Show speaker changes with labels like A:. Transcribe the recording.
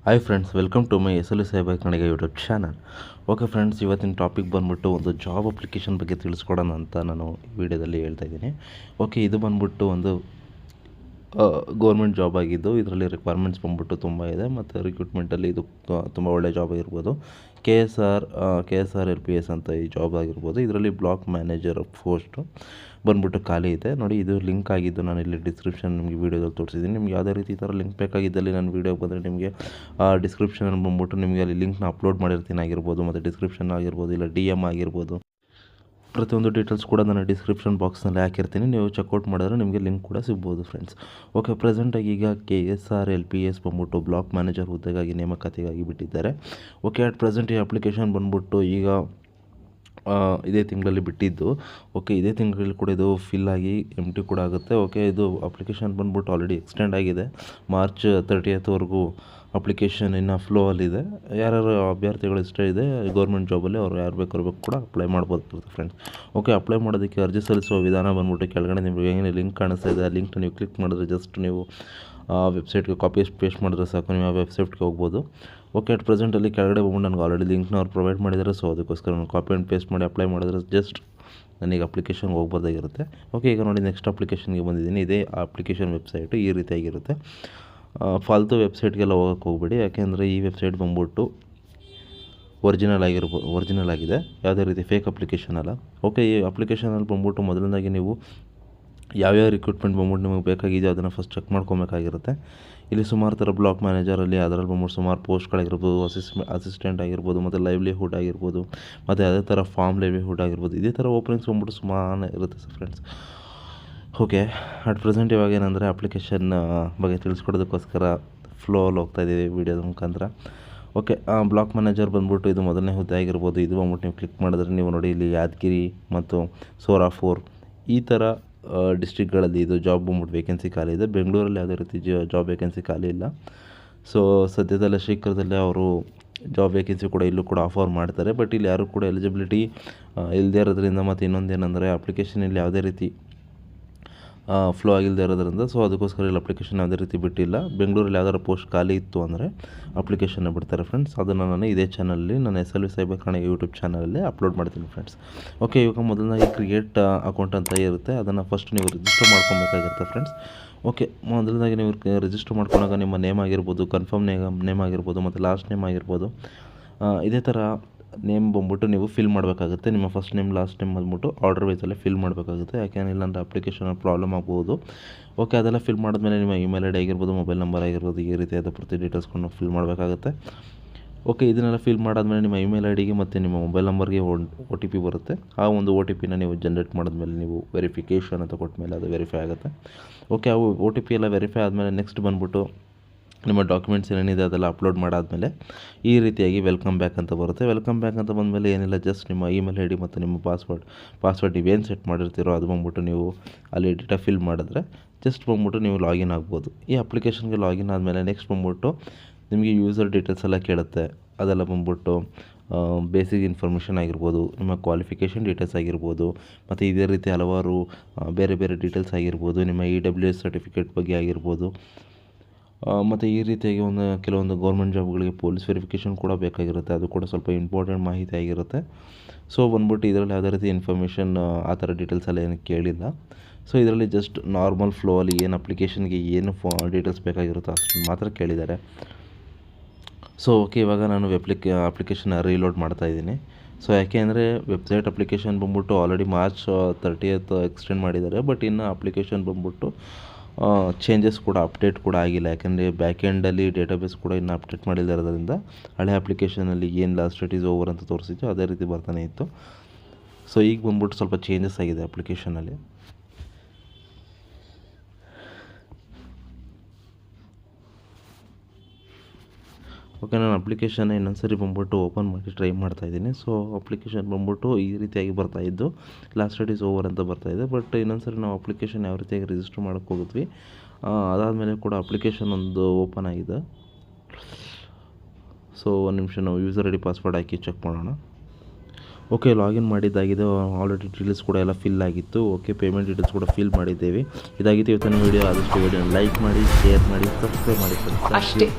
A: Hi friends, welcome to my S L Saheba Kannada YouTube channel. Okay friends, ಇವತ್ತಿನ topic ಬಂದ್ಬಿಟ್ಟು ಒಂದು job application ಬಗ್ಗೆ ತಿಳಿಸ್ಕೊಡೋಣ ಅಂತ ನಾನು ಈ ವಿಡಿಯೋದಲ್ಲಿ ಹೇಳ್ತಾ ಇದ್ದೀನಿ. ಓಕೆ, ಇದು ಬಂದ್ಬಿಟ್ಟು ಒಂದು ಗೌರ್ಮೆಂಟ್ ಜಾಬ್ ಆಗಿದ್ದು ಇದರಲ್ಲಿ ರಿಕ್ವೈರ್ಮೆಂಟ್ಸ್ ಬಂದ್ಬಿಟ್ಟು ತುಂಬ ಇದೆ ಮತ್ತು ರಿಕ್ರೂಟ್ಮೆಂಟಲ್ಲಿ ಇದು ತುಂಬ ಒಳ್ಳೆಯ ಜಾಬ್ ಆಗಿರ್ಬೋದು. K S R L P S ಅಂತ ಈ ಜಾಬ್ ಆಗಿರ್ಬೋದು. ಇದರಲ್ಲಿ ಬ್ಲಾಕ್ ಮ್ಯಾನೇಜರ್ ಪೋಸ್ಟು ಬಂದ್ಬಿಟ್ಟು ಖಾಲಿ ಇದೆ ನೋಡಿ. ಇದು ಲಿಂಕ್ ಆಗಿದ್ದು ನಾನು ಇಲ್ಲಿ ಡಿಸ್ಕ್ರಿಪ್ಷನ್ ನಿಮಗೆ ವೀಡಿಯೋದಲ್ಲಿ ತೋರಿಸಿದ್ದೀನಿ. ನಿಮ್ಗೆ ಯಾವುದೇ ರೀತಿ ಈ ಥರ ಲಿಂಕ್ ಬೇಕಾಗಿದ್ದಲ್ಲಿ ನನ್ನ ವೀಡಿಯೋಗೆ ಬಂದರೆ ನಿಮಗೆ ಡಿಸ್ಕ್ರಿಪ್ಷನಲ್ಲಿ ಬಂದ್ಬಿಟ್ಟು ನಿಮಗೆ ಅಲ್ಲಿ ಲಿಂಕ್ನ ಅಪ್ಲೋಡ್ ಮಾಡಿರ್ತೀನಿ ಆಗಿರ್ಬೋದು, ಮತ್ತು ಡಿಸ್ಕ್ರಿಪ್ಷನ್ ಆಗಿರ್ಬೋದು, ಇಲ್ಲ DM ಆಗಿರ್ಬೋದು, ಪ್ರತಿಯೊಂದು ಡೀಟೇಲ್ಸ್ ಕೂಡ ನಾನು ಡಿಸ್ಕ್ರಿಪ್ಷನ್ ಬಾಕ್ಸ್ನಲ್ಲಿ ಹಾಕಿರ್ತೀನಿ. ನೀವು ಚೆಕ್ಔಟ್ ಮಾಡಿದ್ರೆ ನಿಮಗೆ ಲಿಂಕ್ ಕೂಡ ಸಿಗ್ಬೋದು ಫ್ರೆಂಡ್ಸ್. ಓಕೆ, ಪ್ರೆಸೆಂಟಾಗಿ ಈಗ KSRLPS ಬಂದ್ಬಿಟ್ಟು ಬ್ಲಾಕ್ ಮ್ಯಾನೇಜರ್ ಹುದ್ದೆಗಾಗಿ ನೇಮಕಾತಿಗಾಗಿ ಬಿಟ್ಟಿದ್ದಾರೆ. ಓಕೆ, ಅಟ್ ಪ್ರೆಸೆಂಟ್ ಈ ಅಪ್ಲಿಕೇಶನ್ ಬಂದ್ಬಿಟ್ಟು ಈಗ ಇದೇ ತಿಂಗಳಲ್ಲಿ ಬಿಟ್ಟಿದ್ದು. ಓಕೆ, ಇದೇ ತಿಂಗಳಲ್ಲಿ ಕೂಡ ಇದು ಫಿಲ್ ಆಗಿ MT ಕೂಡ ಆಗುತ್ತೆ. ಓಕೆ, ಇದು ಅಪ್ಲಿಕೇಶನ್ ಬಂದ್ಬಿಟ್ಟು ಆಲ್ರೆಡಿ ಎಕ್ಸ್ಟೆಂಡ್ ಆಗಿದೆ. ಮಾರ್ಚ್ 30th ಅಪ್ಲಿಕೇಶನ್ ಇನ್ನು ಫ್ಲೋ ಅಲ್ಲಿದೆ. ಯಾರ್ಯಾರು ಅಭ್ಯರ್ಥಿಗಳು ಇಷ್ಟ ಇದೆ ಗೌರ್ಮೆಂಟ್ ಜಾಬಲ್ಲಿ ಅವ್ರು ಯಾರು ಬೇಕು ಕೂಡ ಅಪ್ಲೈ ಮಾಡ್ಬೋದು ಫ್ರೆಂಡ್ಸ್. ಓಕೆ, ಅಪ್ಲೈ ಮಾಡೋದಕ್ಕೆ ಅರ್ಜಿ ಸಲ್ಲಿಸುವ ವಿಧಾನ ಬಂದ್ಬಿಟ್ಟು ಕೆಳಗಡೆ ನಿಮಗೆ ಏನು ಲಿಂಕ್ ಕಾಣಿಸ್ತಾ ಇದೆ ಆ ಲಿಂಕ್ನ ನೀವು ಕ್ಲಿಕ್ ಮಾಡಿದ್ರೆ ಜಸ್ಟ್ ನೀವು ವೆಬ್ಸೈಟ್ಗೆ ಕಾಪಿ ಪೇಸ್ಟ್ ಮಾಡಿದ್ರೆ ಸಾಕು, ನೀವು ಆ ವೆಬ್ಸೈಟ್ಗೆ ಹೋಗ್ಬೋದು. ಓಕೆ, ಅಟ್ ಪ್ರೆಸೆಂಟಲ್ಲಿ ಕೆಳಗಡೆ ಬಂದ್ಬಿಟ್ಟು ನನಗೆ ಆಲ್ರೆಡಿ ಲಿಂಕ್ನ ಅವ್ರು ಪ್ರೊವೈಡ್ ಮಾಡಿದ್ದಾರೆ. ಸೊ ಅದಕ್ಕೋಸ್ಕರ ನಾನು ಕಾಪಿ ಆ್ಯಂಡ್ ಪೇಸ್ಟ್ ಮಾಡಿ ಅಪ್ಲೈ ಮಾಡಿದ್ರೆ ಜಸ್ಟ್ ನನಗೆ ಅಪ್ಲಿಕೇಶನ್ಗೆ ಹೋಗ್ಬೋದಾಗಿರುತ್ತೆ. ಓಕೆ, ಈಗ ನೋಡಿ ನೆಕ್ಸ್ಟ್ ಅಪ್ಲಿಕೇಶನ್ಗೆ ಬಂದಿದ್ದೀನಿ. ಇದೇ ಅಪ್ಲಿಕೇಶನ್ ವೆಬ್ಸೈಟು ಈ ರೀತಿಯಾಗಿರುತ್ತೆ. ಫಾಲ್ತು ವೆಬ್ಸೈಟ್ಗೆಲ್ಲ ಹೋಗೋಕ್ಕೆ ಹೋಗಬೇಡಿ, ಯಾಕೆಂದರೆ ಈ ವೆಬ್ಸೈಟ್ ಬಂದ್ಬಿಟ್ಟು ಒರಿಜಿನಲ್ ಆಗಿದೆ, ಯಾವುದೇ ರೀತಿ ಫೇಕ್ ಅಪ್ಲಿಕೇಶನ್ ಅಲ್ಲ. ಓಕೆ, ಈ ಅಪ್ಲಿಕೇಶನಲ್ಲಿ ಬಂದ್ಬಿಟ್ಟು ಮೊದಲನೇದಾಗಿ ನೀವು ಯಾವ್ಯಾವ ರಿಕ್ರೂಟ್ಮೆಂಟ್ ಬಂದ್ಬಿಟ್ಟು ನಿಮಗೆ ಬೇಕಾಗಿದೆಯೋ ಅದನ್ನು ಫಸ್ಟ್ ಚೆಕ್ ಮಾಡ್ಕೊಬೇಕಾಗಿರುತ್ತೆ. ಇಲ್ಲಿ ಸುಮಾರು ಥರ ಬ್ಲಾಕ್ ಮ್ಯಾನೇಜರಲ್ಲಿ ಅದರಲ್ಲಿ ಬಂದ್ಬಿಟ್ಟು ಸುಮಾರು ಪೋಸ್ಟ್ಗಳಿರ್ಬೋದು, ಅಸಿಸ್ಟೆಂಟ್ ಆಗಿರ್ಬೋದು, ಮತ್ತು ಲೈವ್ಲಿಹುಡ್ ಆಗಿರ್ಬೋದು, ಮತ್ತು ಅದೇ ಥರ ಫಾರ್ಮ್ ಲೈವ್ಲಿಹುಡ್ ಆಗಿರ್ಬೋದು. ಇದೇ ಥರ ಓಪನಿಂಗ್ಸ್ ಬಂದ್ಬಿಟ್ಟು ಸುಮಾರು ಇರುತ್ತೆ ಫ್ರೆಂಡ್ಸ್. ಓಕೆ, ಅಟ್ ಪ್ರೆಸೆಂಟ್ ಇವಾಗ ಏನಂದರೆ ಅಪ್ಲಿಕೇಶನ್ ಬಗ್ಗೆ ತಿಳಿಸ್ಕೊಡೋದಕ್ಕೋಸ್ಕರ ಫ್ಲೋಲ್ಲಿ ಹೋಗ್ತಾ ಇದ್ದೀವಿ ವೀಡಿಯೋದ ಮುಖಾಂತರ. ಓಕೆ, ಬ್ಲಾಕ್ ಮ್ಯಾನೇಜರ್ ಬಂದ್ಬಿಟ್ಟು ಇದು ಮೊದಲನೇ ಹುದ್ದೆ ಆಗಿರ್ಬೋದು. ಇದು ಬಂದ್ಬಿಟ್ಟು ನೀವು ಕ್ಲಿಕ್ ಮಾಡಿದ್ರೆ ನೀವು ನೋಡಿ ಇಲ್ಲಿ ಯಾದಗಿರಿ ಮತ್ತು ಸೋರಾಪುರ್ ಈ ಥರ ಡಿಸ್ಟ್ರಿಕ್ಗಳಲ್ಲಿ ಇದು ಜಾಬ್ ಬಂದ್ಬಿಟ್ಟು ವೇಕೆನ್ಸಿ ಖಾಲಿ ಇದೆ. ಬೆಂಗಳೂರಲ್ಲಿ ಯಾವುದೇ ರೀತಿ ಜಾಬ್ ವೇಕೆನ್ಸಿ ಖಾಲಿ ಇಲ್ಲ. ಸೊ ಸದ್ಯದಲ್ಲೇ ಶೀಘ್ರದಲ್ಲೇ ಅವರು ಜಾಬ್ ವೇಕೆನ್ಸಿ ಕೂಡ ಇಲ್ಲೂ ಕೂಡ ಆಫರ್ ಮಾಡ್ತಾರೆ. ಬಟ್ ಇಲ್ಲಿ ಯಾರು ಕೂಡ ಎಲಿಜಿಬಿಲಿಟಿ ಇಲ್ಲದೇ ಇರೋದ್ರಿಂದ, ಮತ್ತು ಇನ್ನೊಂದೇನೆಂದರೆ ಅಪ್ಲಿಕೇಶನಲ್ಲಿ ಯಾವುದೇ ರೀತಿ ಫ್ಲೋ ಆಗಿಲ್ಲದೆ ಇರೋದ್ರಿಂದ, ಸೊ ಅದಕ್ಕೋಸ್ಕರ ಇಲ್ಲಿ ಅಪ್ಲಿಕೇಶನ್ ಯಾವುದೇ ರೀತಿ ಬಿಟ್ಟಿಲ್ಲ. ಬೆಂಗಳೂರಲ್ಲಿ ಯಾವ್ದಾದ್ರು ಪೋಸ್ಟ್ ಖಾಲಿ ಇತ್ತು ಅಂದರೆ ಅಪ್ಲಿಕೇಶನ್ನ ಬಿಡ್ತಾರೆ ಫ್ರೆಂಡ್ಸ್. ಅದನ್ನು ನಾನು ಇದೇ ಚಾನಲಲ್ಲಿ ನನ್ನ SLV ಸೈಬರ್ ಕನ್ನಡ ಯೂಟ್ಯೂಬ್ ಚಾನಲಲ್ಲಿ ಅಪ್ಲೋಡ್ ಮಾಡ್ತೀನಿ ಫ್ರೆಂಡ್ಸ್. ಓಕೆ, ಇವಾಗ ಮೊದಲನಾಗಿ ಕ್ರಿಯೇಟ್ ಅಕೌಂಟ್ ಅಂತ ಇರುತ್ತೆ, ಅದನ್ನು ಫಸ್ಟ್ ನೀವು ರಿಜಿಸ್ಟರ್ ಮಾಡ್ಕೊಬೇಕಾಗಿರುತ್ತೆ ಫ್ರೆಂಡ್ಸ್. ಓಕೆ, ಮೊದಲನಾಗಿ ನೀವು ರಿಜಿಸ್ಟರ್ ಮಾಡ್ಕೊಂಡಾಗ ನಿಮ್ಮ ನೇಮ್ ಆಗಿರ್ಬೋದು, ಕನ್ಫರ್ಮ್ ನೇಮ್ ಆಗಿರ್ಬೋದು, ಮತ್ತು ಲಾಸ್ಟ್ ನೇಮ್ ಆಗಿರ್ಬೋದು, ಇದೇ ಥರ ನೇಮ್ ಬಂದ್ಬಿಟ್ಟು ನೀವು ಫಿಲ್ ಮಾಡಬೇಕಾಗುತ್ತೆ. ನಿಮ್ಮ ಫಸ್ಟ್ ನೇಮ್ ಲಾಸ್ಟ್ ನೇಮ್ ಬಂದ್ಬಿಟ್ಟು ಆರ್ಡರ್ ವೈಸಲ್ಲೇ ಫಿಲ್ ಮಾಡಬೇಕಾಗುತ್ತೆ, ಯಾಕೆಂದರೆ ಅಂದರೆ ಅಪ್ಲಿಕೇಶನಲ್ಲಿ ಪ್ರಾಬ್ಲಮ್ ಆಗ್ಬೋದು. ಓಕೆ, ಅದೆಲ್ಲ ಫಿಲ್ ಮಾಡಿದ್ಮೇಲೆ ನಿಮ್ಮ ಇಮೇಲ್ ID ಆಗಿರ್ಬೋದು, ಮೊಬೈಲ್ ನಂಬರ್ ಆಗಿರ್ಬೋದು, ಈ ರೀತಿಯಾದ ಪ್ರತಿ ಡೀಟೇಲ್ಸ್ಕೊಂಡು ಫಿಲ್ ಮಾಡಬೇಕಾಗುತ್ತೆ. ಓಕೆ, ಇದನ್ನೆಲ್ಲ ಫಿಲ್ ಮಾಡಾದ್ಮೇಲೆ ನಿಮ್ಮ ಇಮೇಲ್ IDಗೆ ಮತ್ತು ನಿಮ್ಮ ಮೊಬೈಲ್ ನಂಬರ್ಗೆ OTP ಬರುತ್ತೆ. ಆ ಒಂದು OTPನ ನೀವು ಜನ್ರೇಟ್ ಮಾಡಿದ್ಮೇಲೆ ನೀವು ವೆರಿಫಿಕೇಷನ್ ಅಂತ ಕೊಟ್ಟ ಮೇಲೆ ಅದು ವೆರಿಫೈ ಆಗುತ್ತೆ. ಓಕೆ, ಅವು OTP ಎಲ್ಲ ವೆರಿಫೈ ಆದಮೇಲೆ ನೆಕ್ಸ್ಟ್ ಬಂದ್ಬಿಟ್ಟು ನಿಮ್ಮ ಡಾಕ್ಯುಮೆಂಟ್ಸ್ ಏನೇನಿದೆ ಅದೆಲ್ಲ ಅಪ್ಲೋಡ್ ಮಾಡಾದಮೇಲೆ ಈ ರೀತಿಯಾಗಿ ವೆಲ್ಕಮ್ ಬ್ಯಾಕ್ ಅಂತ ಬರುತ್ತೆ. ವೆಲ್ಕಮ್ ಬ್ಯಾಕ್ ಅಂತ ಬಂದಮೇಲೆ ಏನಿಲ್ಲ, ಜಸ್ಟ್ ನಿಮ್ಮ ಇಮೇಲ್ ID ಮತ್ತು ನಿಮ್ಮ ಪಾಸ್ವರ್ಡ್ ನೀವೇನು ಸೆಟ್ ಮಾಡಿರ್ತೀರೋ ಅದು ಬಂದ್ಬಿಟ್ಟು ನೀವು ಅಲ್ಲಿ ಡೇಟಾ ಫಿಲ್ ಮಾಡಿದ್ರೆ ಜಸ್ಟ್ ಬಂದ್ಬಿಟ್ಟು ನೀವು ಲಾಗಿನ್ ಆಗ್ಬೋದು. ಈ ಅಪ್ಲಿಕೇಶನ್ಗೆ ಲಾಗಿನ್ ಆದಮೇಲೆ ನೆಕ್ಸ್ಟ್ ಬಂದ್ಬಿಟ್ಟು ನಿಮಗೆ ಯೂಸರ್ ಡೀಟೇಲ್ಸ್ ಎಲ್ಲ ಕೇಳುತ್ತೆ. ಅದೆಲ್ಲ ಬಂದ್ಬಿಟ್ಟು ಬೇಸಿಕ್ ಇನ್ಫಾರ್ಮೇಷನ್ ಆಗಿರ್ಬೋದು, ನಿಮ್ಮ ಕ್ವಾಲಿಫಿಕೇಷನ್ ಡೀಟೇಲ್ಸ್ ಆಗಿರ್ಬೋದು, ಮತ್ತು ಇದೇ ರೀತಿ ಹಲವಾರು ಬೇರೆ ಬೇರೆ ಡೀಟೇಲ್ಸ್ ಆಗಿರ್ಬೋದು, ನಿಮ್ಮ EWS ಸರ್ಟಿಫಿಕೇಟ್ ಬಗ್ಗೆ ಆಗಿರ್ಬೋದು, ಮತ್ತು ಈ ರೀತಿಯಾಗಿ ಕೆಲವೊಂದು ಗೌರ್ಮೆಂಟ್ ಜಾಬ್ಗಳಿಗೆ ಪೊಲೀಸ್ ವೆರಿಫಿಕೇಷನ್ ಕೂಡ ಬೇಕಾಗಿರುತ್ತೆ. ಅದು ಕೂಡ ಸ್ವಲ್ಪ ಇಂಪಾರ್ಟೆಂಟ್ ಮಾಹಿತಿ ಆಗಿರುತ್ತೆ. ಸೊ ಬಂದ್ಬಿಟ್ಟು ಇದರಲ್ಲಿ ಯಾವುದೇ ರೀತಿ ಇನ್ಫಾರ್ಮೇಷನ್ ಆ ಥರ ಡೀಟೇಲ್ಸ್ ಎಲ್ಲ ಏನು ಕೇಳಿಲ್ಲ. ಸೊ ಇದರಲ್ಲಿ ಜಸ್ಟ್ ನಾರ್ಮಲ್ ಫ್ಲೋಯಲ್ಲಿ ಏನು ಅಪ್ಲಿಕೇಶನ್ಗೆ ಏನು ಡೀಟೇಲ್ಸ್ ಬೇಕಾಗಿರುತ್ತೋ ಅಷ್ಟು ಮಾತ್ರ ಕೇಳಿದ್ದಾರೆ. ಸೊ ಓಕೆ, ಇವಾಗ ನಾನು ಅಪ್ಲಿಕೇಶನ್ ರೀಲೋಡ್ ಮಾಡ್ತಾಯಿದ್ದೀನಿ. ಸೊ ಯಾಕೆ ಅಂದರೆ ವೆಬ್ಸೈಟ್ ಅಪ್ಲಿಕೇಶನ್ ಬಂದ್ಬಿಟ್ಟು ಆಲ್ರೆಡಿ ಮಾರ್ಚ್ 30th ಎಕ್ಸ್ಟೆಂಡ್ ಮಾಡಿದ್ದಾರೆ. ಬಟ್ ಇನ್ನು ಅಪ್ಲಿಕೇಶನ್ ಬಂದ್ಬಿಟ್ಟು ಚೇಂಜಸ್ ಕೂಡ ಅಪ್ಡೇಟ್ ಕೂಡ ಆಗಿಲ್ಲ, ಯಾಕೆಂದರೆ ಬ್ಯಾಕ್ ಎಂಡಲ್ಲಿ ಡೇಟಾಬೇಸ್ ಕೂಡ ಇನ್ನೂ ಅಪ್ಡೇಟ್ ಮಾಡಿಲ್ಲದರಿಂದ ಹಳೆ ಅಪ್ಲಿಕೇಶನಲ್ಲಿ ಏನು ಲಾಸ್ಟ್ ಡೇಟ್ ಈಸ್ ಓವರ್ ಅಂತ ತೋರಿಸಿತ್ತು ಅದೇ ರೀತಿ ಬರ್ತಾನೆ ಇತ್ತು. ಸೊ ಈಗ ಬಂದ್ಬಿಟ್ಟು ಸ್ವಲ್ಪ ಚೇಂಜಸ್ ಆಗಿದೆ ಅಪ್ಲಿಕೇಶನಲ್ಲಿ. ಓಕೆ, ನಾನು ಅಪ್ಲಿಕೇಶನ್ ಇನ್ನೊಂದ್ಸರಿ ಬಂದ್ಬಿಟ್ಟು ಓಪನ್ ಮಾಡಿ ಟ್ರೈ ಮಾಡ್ತಾಯಿದ್ದೀನಿ. ಸೊ ಅಪ್ಲಿಕೇಶನ್ ಬಂದ್ಬಿಟ್ಟು ಈ ರೀತಿಯಾಗಿ ಬರ್ತಾಯಿದ್ದು, ಲಾಸ್ಟ್ ಡೇಟ್ ಈಸ್ ಓವರ್ ಅಂತ ಬರ್ತಾಯಿದೆ. ಬಟ್ ಇನ್ನೊಂದ್ಸರಿ ನಾವು ಅಪ್ಲಿಕೇಶನ್ ಯಾವ ರೀತಿಯಾಗಿ ರಿಜಿಸ್ಟರ್ ಮಾಡೋಕ್ಕೆ ಹೋಗಿದ್ವಿ, ಅದಾದಮೇಲೆ ಕೂಡ ಅಪ್ಲಿಕೇಶನ್ ಒಂದು ಓಪನ್ ಆಗಿದೆ. ಸೊ ಒಂದು ನಿಮಿಷ ನಾವು ಯೂಸರ್ ID ಪಾಸ್ವರ್ಡ್ ಹಾಕಿ ಚೆಕ್ ಮಾಡೋಣ. ಓಕೆ, ಲಾಗಿನ್ ಮಾಡಿದ್ದಾಗಿದೆ. ಆಲ್ರೆಡಿ ಡೀಟೇಲ್ಸ್ ಕೂಡ ಎಲ್ಲ ಫಿಲ್ ಆಗಿತ್ತು. ಓಕೆ, ಪೇಮೆಂಟ್ ಡೀಟೇಲ್ಸ್ ಕೂಡ ಫಿಲ್ ಮಾಡಿದ್ದೇವೆ. ಇದಾಗಿತ್ತು ಇವತ್ತಿನ ವೀಡಿಯೋ. ಆದಷ್ಟು ವೀಡಿಯೋನ ಲೈಕ್ ಮಾಡಿ, ಶೇರ್ ಮಾಡಿ, ಸಬ್ಸ್ಕ್ರೈಬ್ ಮಾಡಿ.